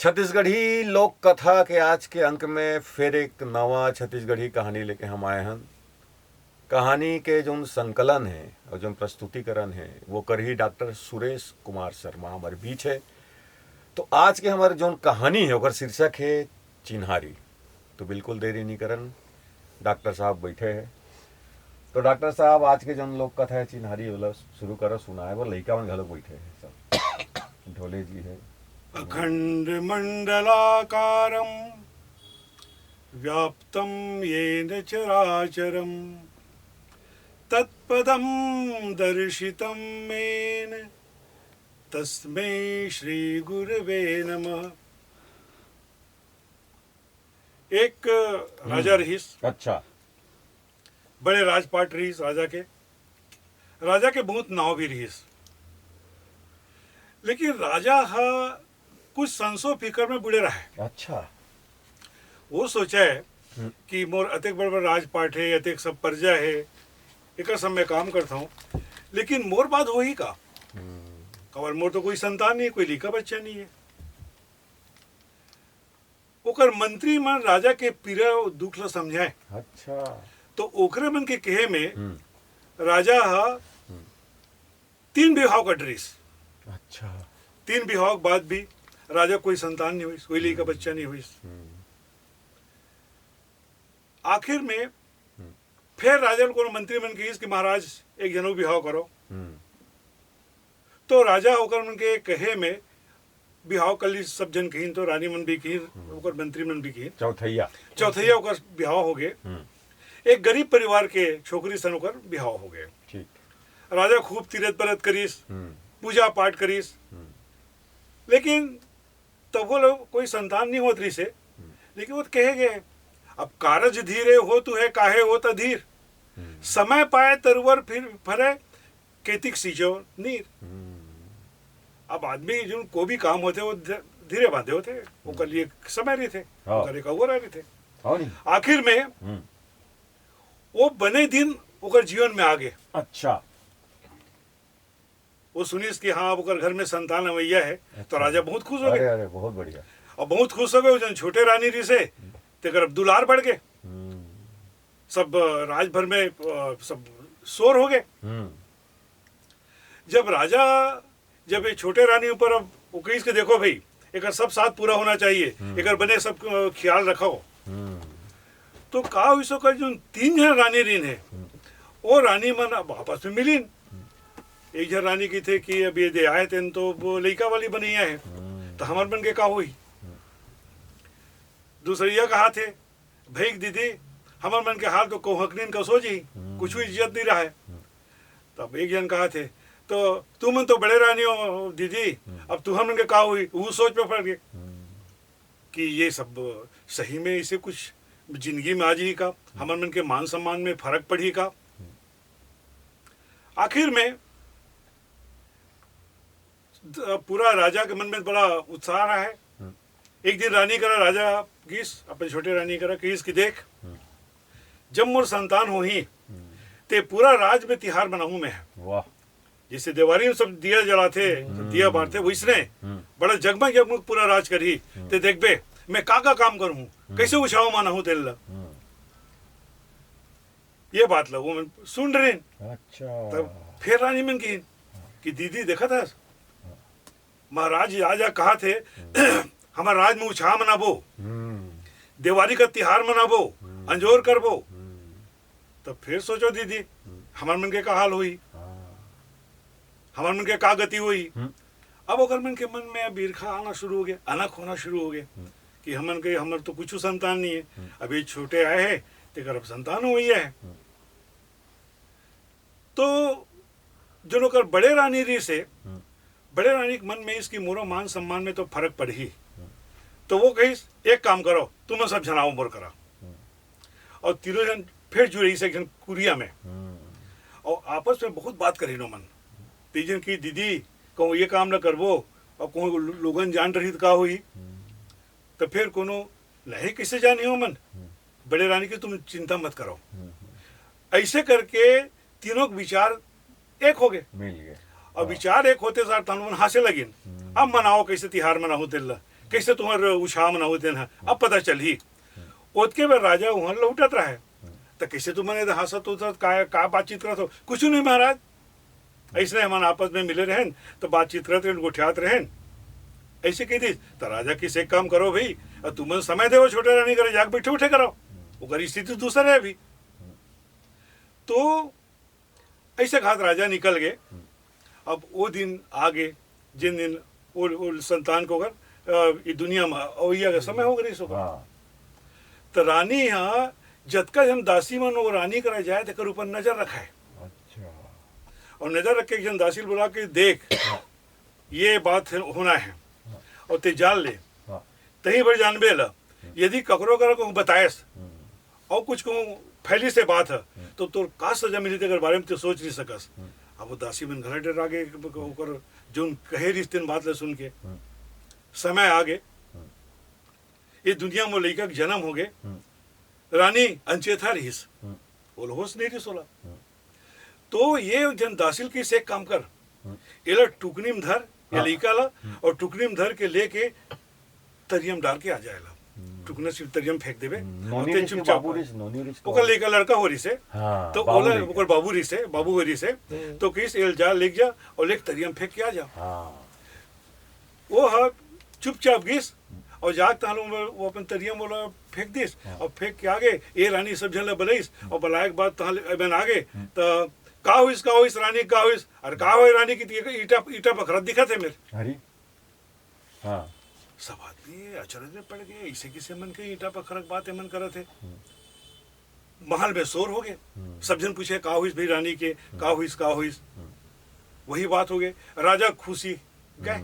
छत्तीसगढ़ी लोक कथा के आज के अंक में फिर एक नवा छत्तीसगढ़ी कहानी लेके हम आए हैं। कहानी के जो संकलन है और जो प्रस्तुतिकरण है वो कर ही डॉक्टर सुरेश कुमार शर्मा हमारे बीच है। तो आज के हमारे जो कहानी है वो शीर्षक है चिन्हारी। तो बिल्कुल देरी नहीं करन, डॉक्टर साहब बैठे हैं। तो डॉक्टर साहब आज के जो लोक कथा है चिन्हारी वाला शुरू करो, सुना है वो लड़का मन घलोक बैठे हैं सब। ढोले जी है। अखंड मंडलाकारं व्याप्तं येन चराचरं तत्पदं दर्शितं मेन तस्मै श्री गुरवे नमः। एक राजा रहीस, अच्छा, बड़े राजपाट रहीस राजा के बहुत नाव भी रहीस। लेकिन राजा कुछ संसो फिकर में बुड़े रहे। अच्छा, वो सोचा है कि मोर अतेक बड़ बड़ राजपाट है, अतेक सब प्रजा है, एक सब मैं काम करता हूँ, लेकिन मोर बात हो ही का कवर मोर तो कोई संतान नहीं, कोई लिखा बच्चा नहीं है। ओकर मंत्री मन राजा के पीड़ा दुख ला समझाए। अच्छा, तो ओकरे मन के कहे में राजा 3 विवाह का ड्रेस। अच्छा, 3 विवाह के बाद भी राजा कोई संतान नहीं हुई, कोई लिखा बच्चा नहीं हुई। आखिर में फिर राजा को मंत्री मन के कि महाराज एक जनों विवाह करो। तो राजा होकर मन के कहे में विवाह कली सब जन कहीन, तो रानी मन भी कहीन, ओकर मंत्री मन भी कहीन। चौथैया ओकर विवाह हो गए। एक गरीब परिवार के छोकरी सन ओकर विवाह हो गए। ठीक। राजा खूब तीरथ बरत करीस, पूजा पाठ करीस, लेकिन तब वो लोग कोई संतान नहीं होत रही से। लेकिन वो कहे गए अब कारज धीरे हो तू है काहे हो तधीर, समय पाए तरुवर फिर फरे केतिक सींचो नीर। अब आदमी जो को भी काम होते वो धीरे बांधे होते, वो कर लिए समय रहे थे, करे का रहे थे। आखिर में वो बने दिन ओकर जीवन में आ गए। अच्छा, वो सुनीस कि हाँ ओकर घर में संतान अवैया है। अच्छा। तो राजा बहुत खुश हो गए। अरे बहुत बढ़िया। और बहुत खुश हो गए। जो छोटे रानी री से तेकर अब दुलार बढ़ गए। सब राज भर में सब शोर हो गए। जब ये छोटे रानी ऊपर अब वो कहीं के देखो भाई एक सब साथ पूरा होना चाहिए, एक बने सब ख्याल रखो। तो का हुई सो कर जो 3 जन रानी रीन है वो रानी मन अब आपस में मिलीन। एक जन रानी की थे कि अब ये दे आए थे तो वो लड़का वाली बनी है, तो हमार बन के का हुई। दूसरिया कहा थे भाई दीदी हमार मन के हाल तो कोहकनीन का सोची कुछ भी इज्जत नहीं रहा है। तब एक जन कहा थे तो तू मन तो बड़े रानी हो दीदी, अब तू हम के का हुई। वो सोच पे पड़ गए कि ये सब सही में इसे कुछ जिंदगी में आज ही का हमार मन के मान सम्मान में फर्क पड़ी का। आखिर में पूरा राजा के मन में बड़ा उत्साह रहा है। एक दिन रानी करा राजा किस अपने छोटे रानी करा किस की देख जब मोर संतान हो ही ते पूरा राज में तिहार मनाऊं मैं। वाह। जैसे दिवाली में सब दिया जलाते दिया बांटते वैसने बड़ा जगमग जगमग पूरा राज करी। ते देख बे मैं का काम करूं, कैसे उछाओ माना हूं तेल ये बात लो वो सुन रहे। अच्छा, तब फिर रानी मन की कि दीदी देखा था महाराज राजा कहा थे हमारे राज में उछाह मनाबो, दिवाली का तिहार मनाबो, अंजोर करबो। तब फिर सोचो दीदी हमारे मन के का हाल हुई, हमारे मन के का गति हुई। अब अगर मन के मन में अब ईर्खा आना शुरू हो गया, अनख होना शुरू हो गया कि हमन के हमारे तो कुछ संतान नहीं है, अभी छोटे आए हैं तेकर अब संतान हुई है। तो जो लोग बड़े रानी री से बड़े रानी के मन में इसकी मोरो मान सम्मान में तो फर्क पड़ ही। तो वो कही एक काम करो तुम सब जनाओ मोर करा। और तीनों जन फिर जुड़े इस कुरिया में और आपस में बहुत बात करी नो मन। तीजन की दीदी कहूँ ये काम न करबो और कहूँ लोगन जान रही तो का हुई। तो फिर कोनो लहे किसे जानी हो मन बड़े रानी की तुम चिंता मत करो। ऐसे करके तीनों के विचार एक हो गए, मिल गए। और विचार एक होते सार तन मन हासे लगिन। अब मनाओ कैसे तिहार मनाओ तेल कैसे तुम्हारे उछाम ना होते ना, अब पता चल ही ओतके में राजा वहां लौटत रहा है। तो कैसे तुम्हारे हंसत उतरत का बातचीत करत हो? कुछ नहीं महाराज, ऐसे हमारे आपस में मिले रहें तो बातचीत करते रहें, गोठियात रहें, ऐसे कह दी। तो राजा किसे काम करो भाई, और तुम समय दे छोटे रानी करे जाग बैठे उठे करो, वो स्थिति दूसरा है अभी। तो ऐसे घात राजा निकल गए। अब वो दिन आगे जिन दिन वो संतान को अगर ये दुनिया में अवैया का समय हो गई सो, तो रानी यहाँ जतका जन दासी मन वो रानी करा जाए तो ऊपर नजर रखा है। अच्छा। और नजर रख के जन दासी बुला के देख ये बात होना है और ते जान ले, तही भर जानबे ला। यदि ककरो कर को बताएस और कुछ को फैली से बात है तो तोर का सजा मिली अगर बारे में तो सोच नहीं सकस। अब वो दासी मन घर डर आगे ओकर जोन कहे रिश्ते बात ले सुन के समय आगे ये दुनिया में लड़का के जन्म हो गए। रानी अनचेता रहीस, बोल होश नहीं रही सोला। तो ये जन दासिल की से काम कर, ये टुकनी में धर ये लड़का ला और टुकनी में धर के लेके तरियम डाल के आ जाएगा। टुकना सिर्फ तरियम फेंक देवे और चुपचाप ओकर लेकर लड़का हो रही से, तो ओला ओकर बाबू रही से, बाबू हो रही से, तो किस एल जा लेके जा और लेके तरियम फेंक के आ जा। वो है चुपचाप गिस और जाग तालू में वो अपन तरियम बोला फेंक दिस और फेंक के आगे ये रानी सब जन बलैस और बलायक बात तहन आगे तो का हुईस रानी का हुईस, अरे का हुई रानी की ईटा ईटा पखरत दिखत है मेरे। अरे हाँ, सब आदमी अचरज में पड़ गए, इसे किसे मन के ईटा पखरक बात मन करत है। महल में शोर हो गए, सब जन पूछे का हुईस भाई रानी के, का हुईस वही बात हो गए। राजा खुशी गए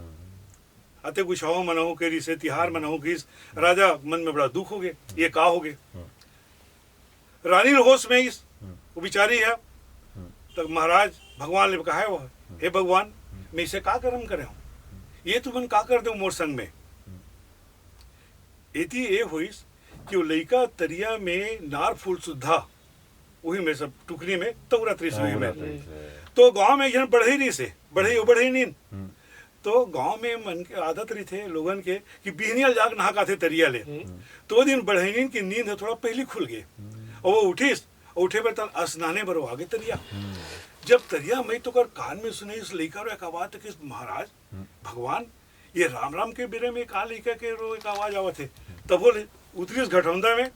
अते कुछ हो मनहु के रिसे तिहार मनहु किस, राजा मन में बड़ा दुख हो गए, ये का हो गए। रानी होश में इस वो बिचारी है। तो महाराज भगवान ने कहा है वो, हे भगवान मैं इसे का कर्म करे हूँ, ये तुमन का कर दो मोर संग में। इति ये हुईस कि वो लड़का तरिया में नार फूल सुधा वही में सब टुकड़ी में तौरा त्रिशुई में। तो गांव में जन बढ़ई रही से बढ़ई नींद। तो गांव में मन के आदत रही थे लोगन के कि बिहनियल जाग नहा का थे तरिया ले। तो दिन बढ़ई नींद की नींद है थोड़ा पहले खुल गए और वो उठीस, उठे पर तल स्नाने भरो आगे तरिया। जब तरिया मैं तो कर कान में सुने इस लड़का रो एक आवाज कि महाराज भगवान ये राम राम के बिरे में का लड़का के रो एक आवाज आवत है। तब बोले उतरी उस घटौंदा में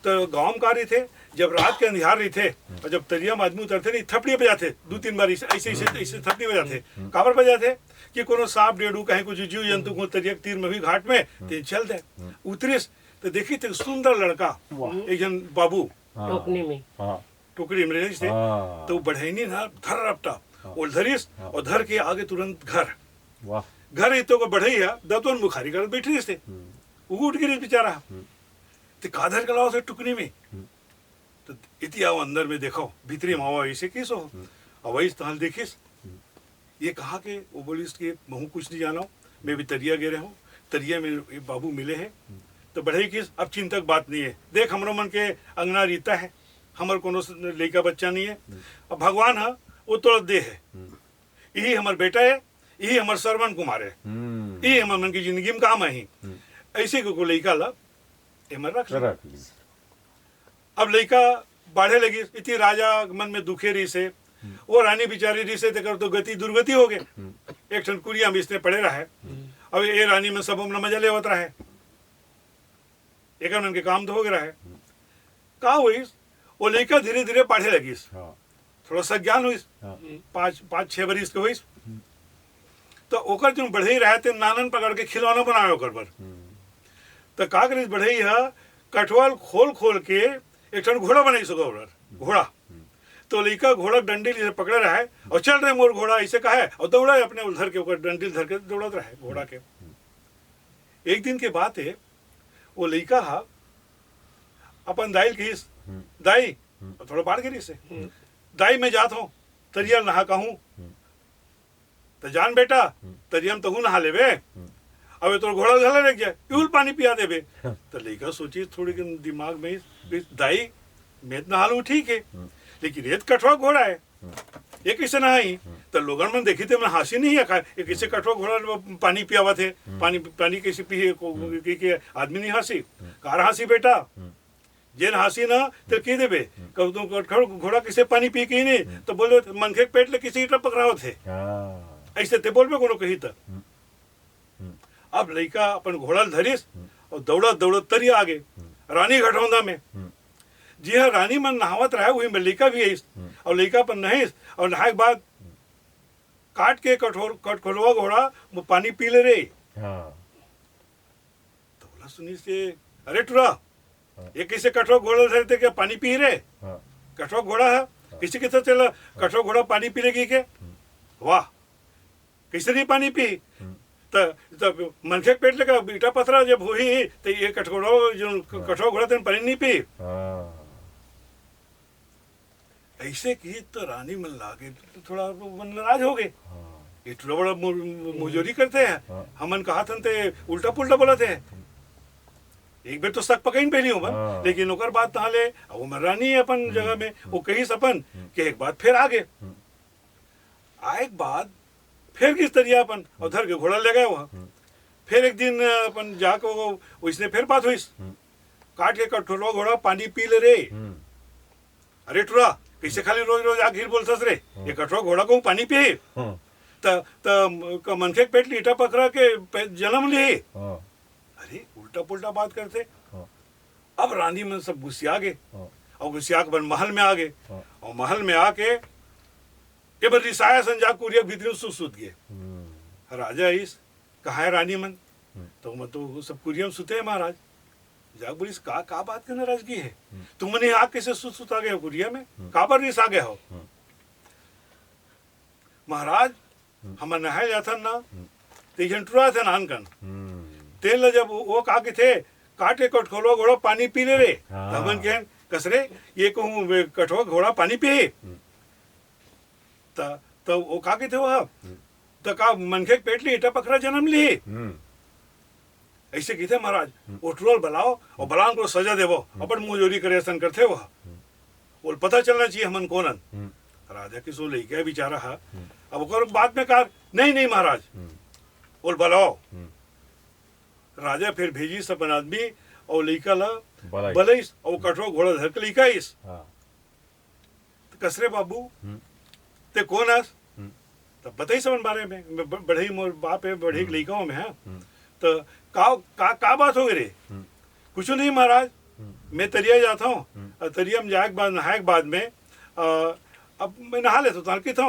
तो गांव का रही थे। जब रात के अंधियार रही थे और जब तरिया में आदमी उतरते नहीं थपड़ी बजाते 2-3 बार ऐसे थपड़ी बजाते। काबर बजाते कि कोनो सांप डेडू कहीं कुछ जीव जंतु को तरिया तीर में भी घाट में तीन चल दे। उतरिस तो देखी थे सुंदर लड़का एक जन बाबू टोकरी में रही थे। तो बढ़ैनी ना धर रपटा और धरिस और धर के आगे तुरंत घर ही तो बढ़ई है दतवन बुखारी कर बैठी रही थे। उठ गिरी बेचारा तो काधर का लाओ से टुकनी में तो इति आओ अंदर में देखो भीतरी मावा ऐसे किस हो अवैस तहल देखिस। ये कहा कि वो बोलिस कि महू कुछ नहीं जाना, मैं भी तरिया गे रहा हूँ, तरिया में बाबू मिले हैं। तो बढ़ई किस अब चिंतक बात नहीं है, देख हमरो मन के अंगना रीता है, हमार कोनो लड़का बच्चा नहीं है। अब भगवान है वो तो दे है, यही हमार बेटा है, यही हमार श्रवण कुमार है, यही हमार मन की जिंदगी में काम है। ऐसे को लड़का ला रख ली। अब लड़का बढ़े लगी इतनी राजा मन में दुखे रही से वो रानी बिचारी रही से तो गति दुर्गति हो गए। एक ठन कुरिया में इसने पड़े रहा है। अब ये रानी में सब अपना मजा ले होता है, एक मन के काम तो हो गया है। कहा हुई वो लड़का धीरे धीरे पढ़े लगी, थोड़ा सा ज्ञान हुई, 5-6 बरिस के हुई। तो ओकर जो बढ़ई रहे थे नानन पकड़ के खिलौना बनाए ओकर पर। तो का करी बढ़ई है कठवाल खोल खोल के एक ठन घोड़ा बनाई सको घोड़ा। तो लड़का घोड़ा डंडी से पकड़े रहा है और चल रहे मोर घोड़ा ऐसे कहा है और दौड़ा अपने उधर के डंडी धर के दौड़त रहा है घोड़ा के। एक दिन के बात है वो लड़का हा अपन दाई की दाई थोड़ा बाढ़ गिरी से दाई मैं जात हूँ तरियल नहा कहूँ तो जान बेटा तरियम तहू नहा लेवे, अब तो घोड़ा घला लग जाए यूल पानी पिया देवे। तो लड़का सोची थोड़ी दिमाग में दाई मैं नहा लूँ ठीक है, लेकिन ये कठवा घोड़ा है ये कैसे नहाई तो लोगन मन देखी थे मैं हंसी नहीं है ये कैसे कठो घोड़ा पानी पियावा थे पानी पानी कैसे पिए के आदमी नहीं हंसी कार हंसी बेटा जेन हंसी ना तो की देबे कब तुम कठो घोड़ा किसे पानी पी के नहीं तो बोले मनखे पेट ले किसी इटा पकड़ाओ थे ऐसे ते बोलबे कोनो कही तो अब लड़का अपन घोड़ा धरिस और दौड़त दौड़त तरी आगे रानी घटौंदा में जी हाँ रानी मन नहावत रहा वही में लड़का भी आईस और लड़का पर नहिस और नहाए के बाद काट के कठोरवा घोड़ा वो पानी पी ले रे तो बोला सुनी से अरे टुरा ये कैसे कठोर घोड़ा धरते क्या पानी पी रे कठोर घोड़ा है किसी के साथ चला कठोर घोड़ा पानी पी लेगी के वाह कैसे नहीं पानी पी तो मनखे पेट लगा बीटा पथरा जब हुई तो ये कठोरा जो कठोर घोड़ा तेन पानी नहीं पी ऐसे की तो रानी मन लागे तो थोड़ा मन नाराज हो गए ये थोड़ा बड़ा मुजोरी करते हैं हमन कहा थे उल्टा पुल्टा बोला थे एक बार तो सक पकड़ पहली हूँ लेकिन ओकर बात तहाँ ले वो मन रानी है अपन जगह में वो कही सपन कि एक बात फिर आगे आए बाद फिर किस तरिया अपन उधर के घोड़ा ले गए वहाँ फिर एक दिन अपन जाकर वो इसने फिर बात हुई काट के कठोरवा घोड़ा पानी पी ले रे अरे टुरा कैसे खाली रोज रोज आखिर बोलतस रे ये कठोर घोड़ा को पानी पी त मनखे पेट लीटा पकड़ा के जन्म ले अरे उल्टा पुल्टा बात करते अब रानी मन सब गुस्सिया गए और गुस्सिया के महल में आ गए और महल में आके ये बार रिसाया संजा कुरिया भीतर सुत गए राजा इस कहा है रानी मन तो मैं तो सब कुरिया में सुते हैं महाराज जाग बोली का बात के नाराजगी है तुमने आग कैसे सुत आ गए हो कुरिया में का पर रिस आ गए हो महाराज हम नहाए जाता ना तो झंटुरा थे नान कन तेल जब वो कहा के थे काटे कठोरा घोड़ा पानी पी ले रे हमन के कसरे ये कहूँ कठोरा घोड़ा पानी पी तो वो कहा के थे वो तो का मनखे पेट ली इटा पकड़ा जन्म ली ऐसे कहते महाराज उठरोल बुलाओ और बलान को सजा देवो अपन मुंहजोरी करे ऐसा करते वह बोल पता चलना चाहिए हमन कोनन राजा की सो लेके बेचारा है अब ओकर बाद में कहा नहीं नहीं महाराज बोल बुलाओ राजा फिर भेजी सब आदमी और लइका ला बलैस और कठोर घोड़ा धर के लइका इस कसरे बाबू ते कौन है तब बताई सब बारे में बढ़ई मोर बाप है बढ़ई लइका में है तो का बात हो गई रे कुछ नहीं महाराज मैं तरिया जाता हूँ तरिया में जाए के बाद नहाए के बाद में अब मैं नहा लेता हूँ तलकी था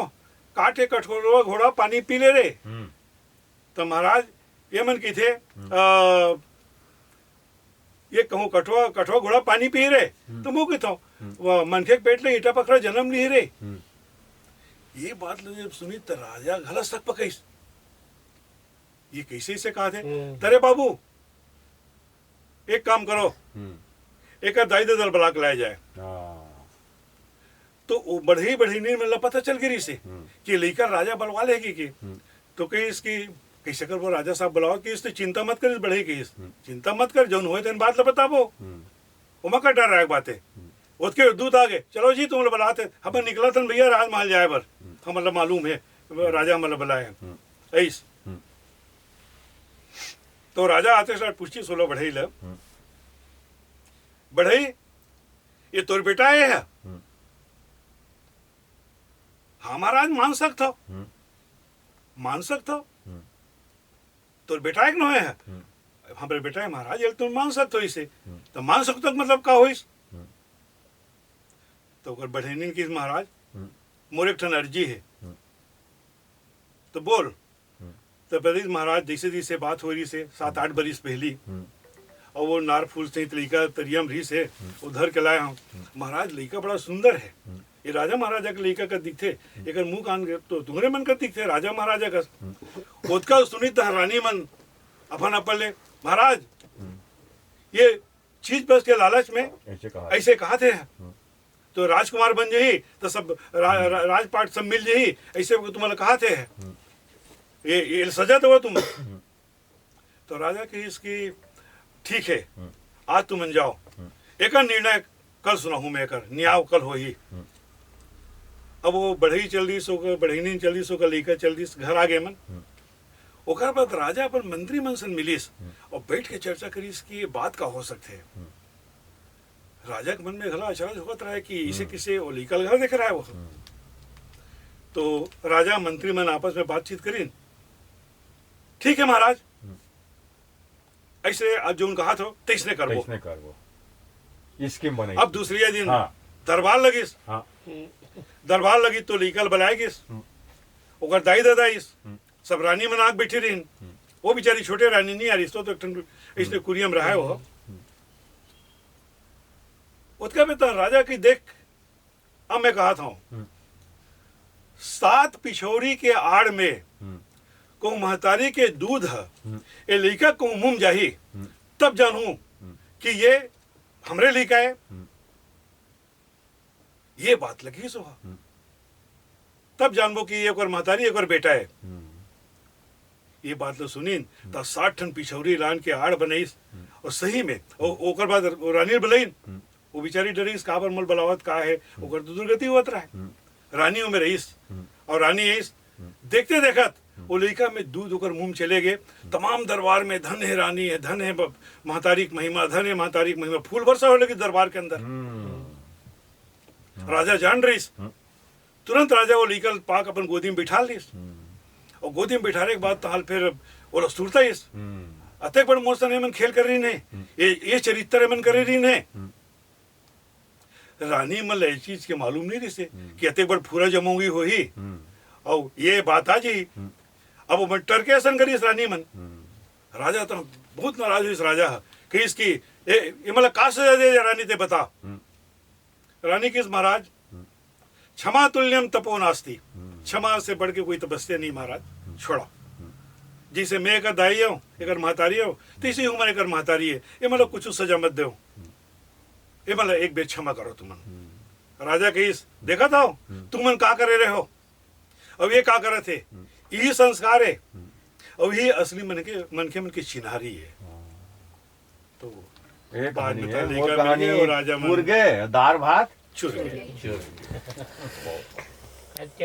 काटे कठोरवा घोड़ा पानी पी ले रे तो महाराज ये मन की थे ये कहूँ कठोर घोड़ा पानी पी रे तो मुँह की था मनखे पेट ले ईटा पकड़ा जन्म ली रे ये बात जब सुनी तो राजा घलस तक पकईस ये कैसे इसे कहा थे तरे बाबू एक काम करो एक दाई दल बला के लाया जाए तो बढ़ी बढ़ी नींद में पता चल गई से कि लेकर राजा बलवा लेगी कि तो कहीं इसकी कैसे कर वो राजा साहब बुलाओ कि इसने चिंता मत कर इस बढ़े की चिंता मत कर जो हुए तेन बात बता वो मकर डर रहा है बातें उसके दूध आ गए चलो जी तुम बुलाते हम निकला था भैया राजमहल जाए पर हम मतलब मालूम है राजा मतलब बुलाए ऐस तो राजा आते साथ पूछी सोलो बढ़ई ल बढ़ई ये तोर बेटा है हाँ महाराज मान सकता मान सकता तोर बेटा एक नो है हमारे बेटा है महाराज ये तुम मान सकते हो इसे तो मान सकते मतलब का हो तो अगर बढ़ेनी की महाराज मोर एक ठन अर्जी है तो बोल तो पहले महाराज जैसे जैसे बात हो रही से 7-8 बरिस पहली और वो नार फूल से लड़का तरियम रही से उधर के लाया हूँ महाराज लड़का बड़ा सुंदर है ये राजा महाराजा के लड़का का दिखते एक मुंह कान तो तुम्हारे मन का दिखते राजा महाराजा का उसका सुनी तो रानी मन अपन अपन ले महाराज ये चीज बस के लालच में ऐसे कहा थे तो राजकुमार बन जाही तो सब राजपाट सब मिल जाही ऐसे तुम्हारा कहा थे ये सजा दो तुम तो राजा की इसकी ठीक है आज तुम जाओ एक निर्णय कल सुना हूं मैं कर न्याय कल हो ही अब वो बढ़ई चल रही सो का बढ़ई नहीं चल रही सो का लड़का चल रही घर आ गए मन ओकर बाद राजा अपन मंत्री मन से मिलिस और बैठ के चर्चा करीस कि ये बात का हो सकते है राजा के मन में घला अचरज होता रहा कि इसे किसे वो लीकल घर देख रहा है वो तो राजा मंत्री मन आपस में बातचीत करीन ठीक है महाराज ऐसे आज जो उनका हाथ हो तेईसने करबो कैसने करबो स्कीम बने अब दूसरी दिन हाँ। दरबार लगिस हाँ दरबार लगी तो लीकल बुलाएगिस ओकर दाई दादाइस सब रानी मन आग बैठी रही वो बेचारी छोटे रानी नहीं आ रही तो एक ठन इसने कुरियम रहा है वो उसका में तो राजा की देख अब मैं कहा था 7 पिछोरी के आड़ में को महतारी के दूध है ये लड़का को मुंह जाही तब जानू कि ये हमरे लड़का है ये बात लगी सो तब जानबो कि एक और महतारी एक और बेटा है ये बात तो सुनीन तब 60 ठन पिछौरी रान के आड़ बनाईस और सही में ओकर बाद रानी बुलाइन वो बेचारी डरीस का पर मल बलावत का है ओकर तो दुर्गति होत रहा है रानियों में रहीस और रानी आईस देखते देखत वो लड़का में दूध होकर मुंह चले गए तमाम दरबार में धन है रानी है धन है महतारी की महिमा धन है महतारी की महिमा फूल वर्षा हो लगी दरबार के अंदर राजा जान रहीस तुरंत राजा वो लीकल पाक अपन गोदी में बिठा लीस और गोदी में बिठाने के बाद तो हाल फिर वो रस्तूरता इस अतक बड़ मोसन मन खेल कर रही ने ये चरित्र मन कर रही ने रानी मन ये चीज के मालूम नहीं रही से कि अतक बड़ फूरा जमोगी हो ही और ये बात आज ही अब वो टरके ऐसा करी इस रानी मन राजा तो बहुत नाराज हुई इस राजा कि इसकी ये मतलब का सजा दे रानी ते बता रानी किस महाराज क्षमा तुल्यम तपो नास्ती क्षमा से बढ़ के कोई तपस्या नहीं महाराज छोड़ा जिसे मैं एक दाई हूँ एक महतारी हूँ तीसरी उम्र एक महतारी है ये मतलब कुछ सजा मत दो ये मतलब एक बेर क्षमा करो तुमन राजा कहीस देखा था तुमन का करे रहे हो अब ये का करे थे यही संस्कार है और यही असली मन के चिन्हारी है तो एक बाद कहानी में है तो वो लेकर कहानी मिल गए और राजा मन मुर्गे दाल भात चुर गए अच्छा